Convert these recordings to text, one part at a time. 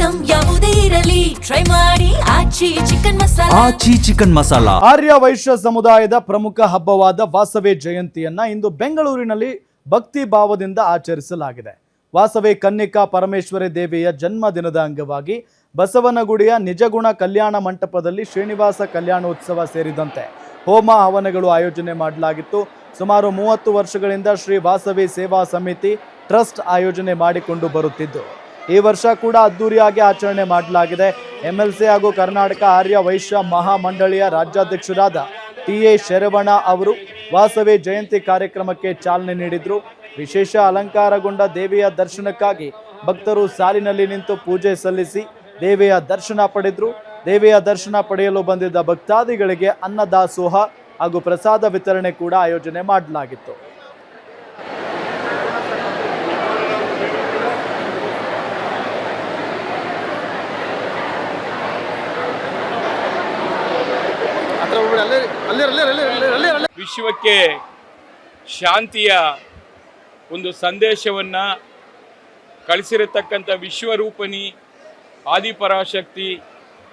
Item ಯಾವುದೇ ಇರಲಿ try ಮಾಡಿ ಆಚಿ ಚಿಕನ್ ಮಸಾಲಾ. ಆರ್ಯ ವೈಶ್ಯ ಸಮುದಾಯದ ಪ್ರಮುಖ ಹಬ್ಬವಾದ ವಾಸವಿ ಜಯಂತಿಯನ್ನ ಇಂದು ಬೆಂಗಳೂರಿನಲ್ಲಿ ಭಕ್ತಿ ಭಾವದಿಂದ ಆಚರಿಸಲಾಗಿದೆ. ವಾಸವಿ ಕನ್ನಿಕಾ ಪರಮೇಶ್ವರಿ ದೇವಿಯ ಜನ್ಮದಿನದ ಅಂಗವಾಗಿ ಬಸವನಗುಡಿಯ ನಿಜಗುಣ ಕಲ್ಯಾಣ ಮಂಟಪದಲ್ಲಿ ಶ್ರೀನಿವಾಸ ಕಲ್ಯಾಣೋತ್ಸವ ಸೇರಿದಂತೆ ಹೋಮ ಹವನಗಳು ಆಯೋಜನೆ ಮಾಡಲಾಗಿತ್ತು. ಸುಮಾರು 30 ವರ್ಷಗಳಿಂದ ಶ್ರೀ ವಾಸವಿ ಸೇವಾ ಸಮಿತಿ ಟ್ರಸ್ಟ್ ಆಯೋಜನೆ ಮಾಡಿಕೊಂಡು ಬರುತ್ತಿದ್ದು ಈ ವರ್ಷ ಕೂಡ ಅದ್ದೂರಿಯಾಗಿ ಆಚರಣೆ ಮಾಡಲಾಗಿದೆ. MLC ಹಾಗೂ ಕರ್ನಾಟಕ ಆರ್ಯ ವೈಶ್ಯ ಮಹಾಮಂಡಳಿಯ ರಾಜ್ಯಾಧ್ಯಕ್ಷರಾದ TA ಶರವಣ ಅವರು ವಾಸವಿ ಜಯಂತಿ ಕಾರ್ಯಕ್ರಮಕ್ಕೆ ಚಾಲನೆ ನೀಡಿದರು. ವಿಶೇಷ ಅಲಂಕಾರಗೊಂಡ ದೇವಿಯ ದರ್ಶನಕ್ಕಾಗಿ ಭಕ್ತರು ಸಾಲಿನಲ್ಲಿ ನಿಂತು ಪೂಜೆ ಸಲ್ಲಿಸಿ ದೇವಿಯ ದರ್ಶನ ಪಡೆದರು. ದೇವಿಯ ದರ್ಶನ ಪಡೆಯಲು ಬಂದಿದ್ದ ಭಕ್ತಾದಿಗಳಿಗೆ ಅನ್ನದಾಸೋಹ ಹಾಗೂ ಪ್ರಸಾದ ವಿತರಣೆ ಕೂಡ ಆಯೋಜನೆ ಮಾಡಲಾಗಿತ್ತು. ವಿಶ್ವಕ್ಕೆ ಶಾಂತಿಯ ಒಂದು ಸಂದೇಶವನ್ನು ಕಳಿಸಿರತಕ್ಕಂಥ ವಿಶ್ವರೂಪಣಿ ಆದಿಪರಾಶಕ್ತಿ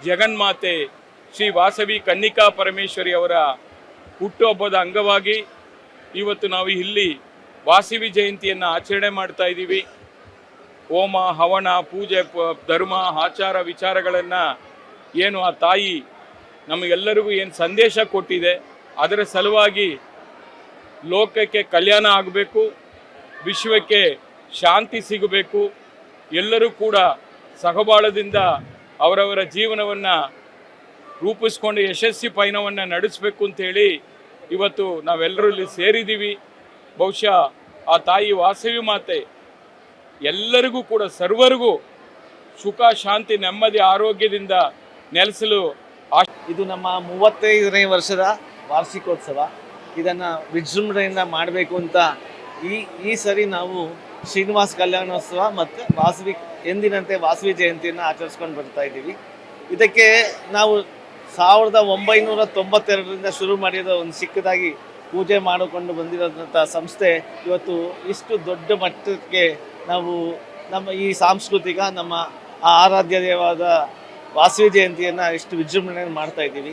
ಜಗನ್ಮಾತೆ ಶ್ರೀ ವಾಸವಿ ಕನ್ನಿಕಾ ಪರಮೇಶ್ವರಿ ಅವರ ಹುಟ್ಟುಹಬ್ಬದ ಅಂಗವಾಗಿ ಇವತ್ತು ನಾವು ಇಲ್ಲಿ ವಾಸವಿ ಜಯಂತಿಯನ್ನು ಆಚರಣೆ ಮಾಡ್ತಾ ಇದ್ದೀವಿ. ಹೋಮ ಹವನ ಪೂಜೆ ಧರ್ಮ ಆಚಾರ ವಿಚಾರಗಳನ್ನು ಏನು ಆ ತಾಯಿ ನಮಗೆಲ್ಲರಿಗೂ ಏನು ಸಂದೇಶ ಕೊಟ್ಟಿದೆ ಅದರ ಸಲುವಾಗಿ ಲೋಕಕ್ಕೆ ಕಲ್ಯಾಣ ಆಗಬೇಕು, ವಿಶ್ವಕ್ಕೆ ಶಾಂತಿ ಸಿಗಬೇಕು, ಎಲ್ಲರೂ ಕೂಡ ಸಹಬಾಳದಿಂದ ಅವರವರ ಜೀವನವನ್ನು ರೂಪಿಸ್ಕೊಂಡು ಯಶಸ್ವಿ ಪಯಣವನ್ನು ನಡೆಸಬೇಕು ಅಂತೇಳಿ ಇವತ್ತು ನಾವೆಲ್ಲರೂ ಇಲ್ಲಿ ಸೇರಿದ್ದೀವಿ. ಬಹುಶಃ ಆ ತಾಯಿ ವಾಸವಿ ಮಾತೆ ಎಲ್ಲರಿಗೂ ಕೂಡ ಸರ್ವರಿಗೂ ಸುಖ ಶಾಂತಿ ನೆಮ್ಮದಿ ಆರೋಗ್ಯದಿಂದ ನೆಲೆಸಲು ಇದು ನಮ್ಮ 35ನೇ ವರ್ಷದ ವಾರ್ಷಿಕೋತ್ಸವ. ಇದನ್ನು ವಿಜೃಂಭಣೆಯಿಂದ ಮಾಡಬೇಕು ಅಂತ ಈ ಸರಿ ನಾವು ಶ್ರೀನಿವಾಸ ಕಲ್ಯಾಣೋತ್ಸವ ಮತ್ತು ವಾಸವಿ ಎಂದಿನಂತೆ ವಾಸವಿ ಜಯಂತಿಯನ್ನು ಆಚರಿಸ್ಕೊಂಡು ಬರ್ತಾ ಇದ್ದೀವಿ. ಇದಕ್ಕೆ ನಾವು 1992ರಿಂದ ಶುರು ಮಾಡಿರೋ ಒಂದು ಚಿಕ್ಕದಾಗಿ ಪೂಜೆ ಮಾಡಿಕೊಂಡು ಬಂದಿರೋಂಥ ಸಂಸ್ಥೆ ಇವತ್ತು ಇಷ್ಟು ದೊಡ್ಡ ಮಟ್ಟಕ್ಕೆ ನಾವು ನಮ್ಮ ಈ ಸಾಂಸ್ಕೃತಿಕ ನಮ್ಮ ಆರಾಧ್ಯ ದೇವಾದ ವಾಸವಿ ಜಯಂತಿಯನ್ನು ಇಷ್ಟು ವಿಜೃಂಭಣೆಯನ್ನು ಮಾಡ್ತಾ ಇದ್ದೀವಿ.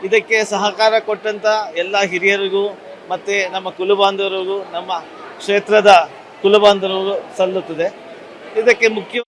ಇದಕ್ಕೆ ಸಹಕಾರ ಕೊಟ್ಟಂಥ ಎಲ್ಲ ಹಿರಿಯರಿಗೂ ಮತ್ತು ನಮ್ಮ ಕುಲಬಾಂಧವರಿಗೂ ನಮ್ಮ ಕ್ಷೇತ್ರದ ಕುಲಬಾಂಧವರಿಗೂ ಸಲ್ಲುತ್ತದೆ. ಇದಕ್ಕೆ ಮುಖ್ಯ